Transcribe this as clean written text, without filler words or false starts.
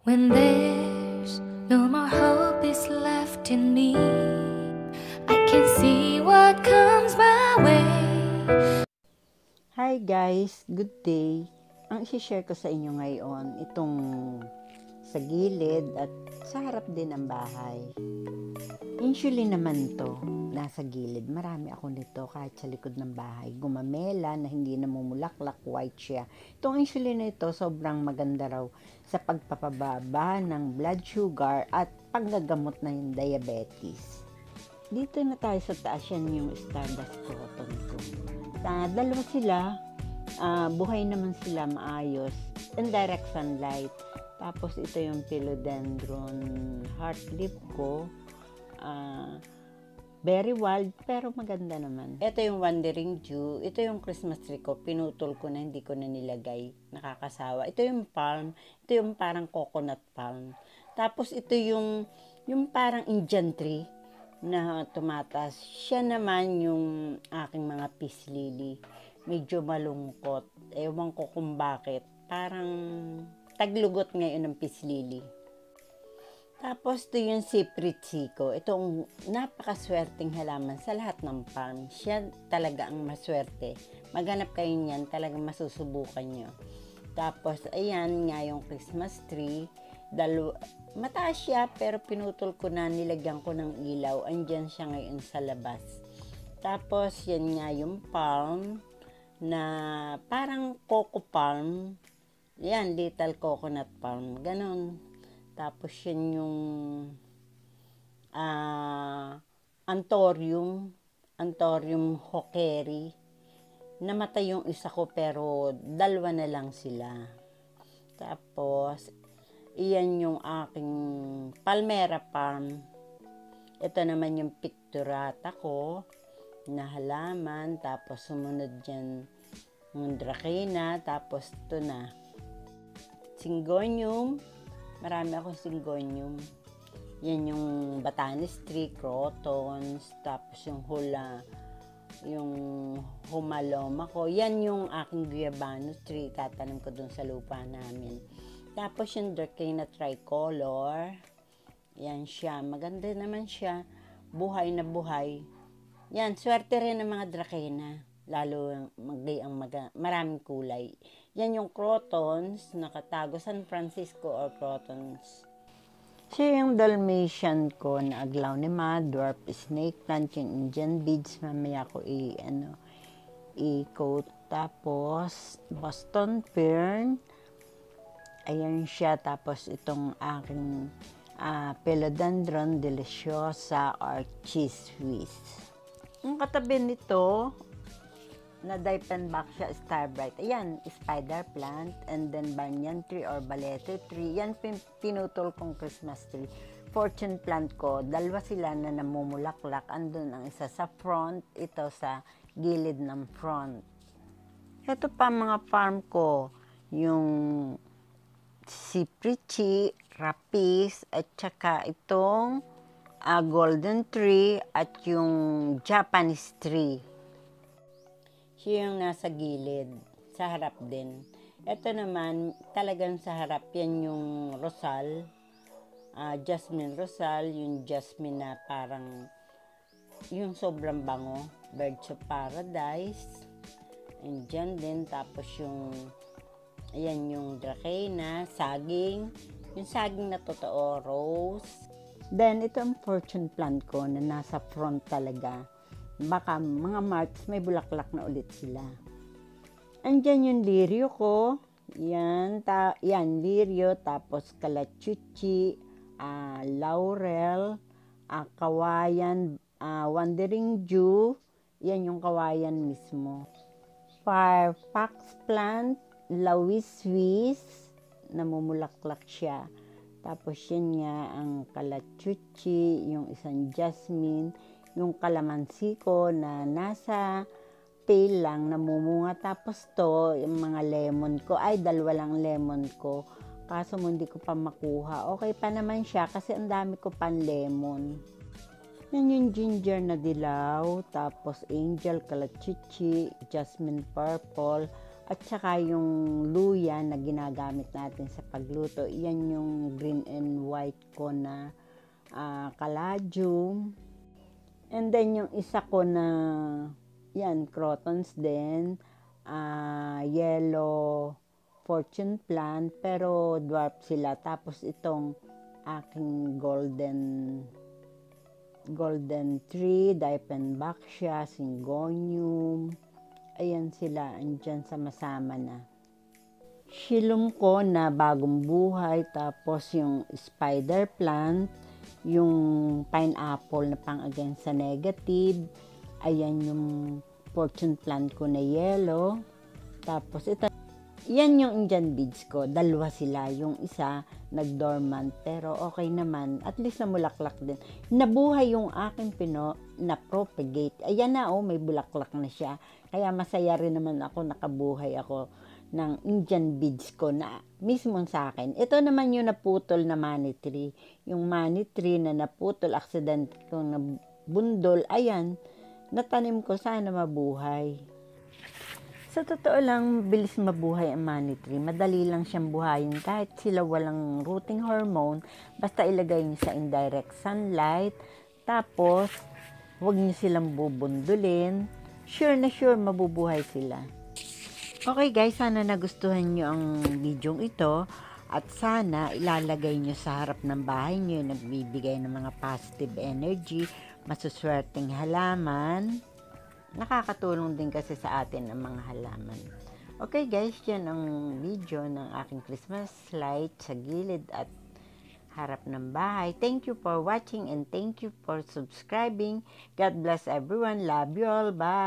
When there's no more hope is left in me, I can see what comes my way. Hi guys, good day. Ang isi-share ko sa inyo ngayon, itong sa gilid at sa harap din ng bahay. Usually naman to, nasa gilid. Marami ako nito kahit sa likod ng bahay. Gumamela na hindi namumulaklak, white siya. Itong usually na ito, sobrang maganda raw sa pagpapababa ng blood sugar at panggagamot na yung diabetes. Dito na tayo sa taas, yan yung Stardust Cotton ko. Dalawa sila, buhay naman sila maayos, and direct sunlight. Tapos ito yung philodendron heart leaf ko, very wild pero maganda naman. Ito yung wandering Jew, ito yung Christmas tree ko, pinutol ko na, hindi ko na nilagay, nakakasawa. Ito yung palm, ito yung parang coconut palm. Tapos ito yung parang Indian tree na tumatas. Siya naman yung aking mga peace lily. Medyo malungkot. Ewan ko kung bakit. Parang taglugot ngayon ng peace lily. Tapos ito yung Cypress ko. Itong napakaswerteng halaman sa lahat ng farm. Siya talaga ang maswerte. Maghanap kayo niyan, talagang masusubukan nyo. Tapos ayan nga yung Christmas tree. Mataas siya pero pinutol ko na, nilagyan ko ng ilaw. Andyan siya ngayon sa labas. Tapos yan nga yung palm na parang coco palm. Yan, little coconut palm. Ganon. Tapos yan yung Anthurium hawkeri. Namatay yung isa ko pero dalawa na lang sila. Tapos iyan yung aking palmera palm. Ito naman yung picturata ko na halaman. Tapos sumunod dyan yung dracena. Tapos ito na Syngonium. Marami akong Syngonium. Yan yung Batanes tree, crotons. Tapos yung humaloma ko. Yan yung aking guyabanus tree. Tatanim ko dun sa lupa namin. Tapos yung dracena tricolor. Yan siya. Maganda naman siya. Buhay na buhay. Yan. Swerte rin ng mga dracena. Lalo maraming kulay. Yan yung crotons. Nakatago San Francisco or crotons. Siya yung Dalmatian ko na aglaonema, dwarf snake plant, yung Indian beads. Mamaya ko i-coat. Tapos Boston fern. Ayan siya. Tapos itong aking philodendron deliciosa or cheese whiz. Ang katabi nito, na Dieffenbachia starbright. Ayan, spider plant. And then banyan tree or balete tree. Yan pinutol kong Christmas tree. Fortune plant ko. Dalawa sila na namumulaklak. Andun ang isa sa front. Ito sa gilid ng front. Ito pa mga farm ko. Yung Cypress, rapis, at saka itong golden tree at yung Japanese tree. Siya yung nasa gilid, sa harap din. Ito naman, talagang sa harap, yan yung rosal, jasmine rosal, yung jasmine na parang, yung sobrang bango, birds of paradise, and dyan din, tapos yung, ayan yung dracena, saging, yung saging na totoo, rose. Then, ito ang fortune plant ko na nasa front talaga. Baka mga March may bulaklak na ulit sila. Andyan yung lirio ko. Yan, lirio. Tapos kalachuchi, laurel, kawayan, wandering Jew. Yan yung kawayan mismo. Firefox plant, lawiswis, namumulaklak siya. Tapos yan nga ang kalachuchi, yung isang jasmine, yung kalamansi ko na nasa pail lang, namumunga. Tapos to, yung mga lemon ko, ay dalawa lang lemon ko. Kaso hindi ko pa makuha. Okay pa naman siya kasi ang dami ko pan lemon. Yan yung ginger na dilaw, tapos angel, kalachichi, jasmine purple, At saka yung luya na ginagamit natin sa pagluto, yan yung green and white ko na caladium. And then yung isa ko na, yan, crotons din, yellow fortune plant, pero dwarf sila. Tapos itong aking golden tree, Dieffenbachia, syngonium. Ayan sila, andyan sama-sama na. Shilum ko na bagong buhay, tapos yung spider plant, yung pineapple na pang against sa negative. Ayan yung fortune plant ko na yellow. Tapos ito, yan yung Indian beads ko. Dalawa sila. Yung isa nag-dormant, pero okay naman. At least namulaklak din. Nabuhay yung aking na-propagate. Ayan na, may bulaklak na siya. Kaya masaya rin naman ako, nakabuhay ako ng Indian beads ko na mismo sa akin. Ito naman yung naputol na money tree. Yung money tree na naputol, accident ko na bundol, ayan, natanim ko, sana mabuhay. Sa totoo lang, bilis mabuhay ang money tree. Madali lang siyang buhayin kahit sila walang rooting hormone. Basta ilagay niyo sa indirect sunlight. Tapos, huwag niyo silang bubundulin. Sure na sure mabubuhay sila. Okay guys, sana nagustuhan niyo ang video ito. At sana ilalagay niyo sa harap ng bahay niyo yung nagbibigay ng mga positive energy, masuswerteng halaman. Nakakatulong din kasi sa atin ang mga halaman. Okay guys, yan ang video ng aking Christmas light sa gilid at harap ng bahay. Thank you for watching and thank you for subscribing. God bless everyone. Love you all. Bye!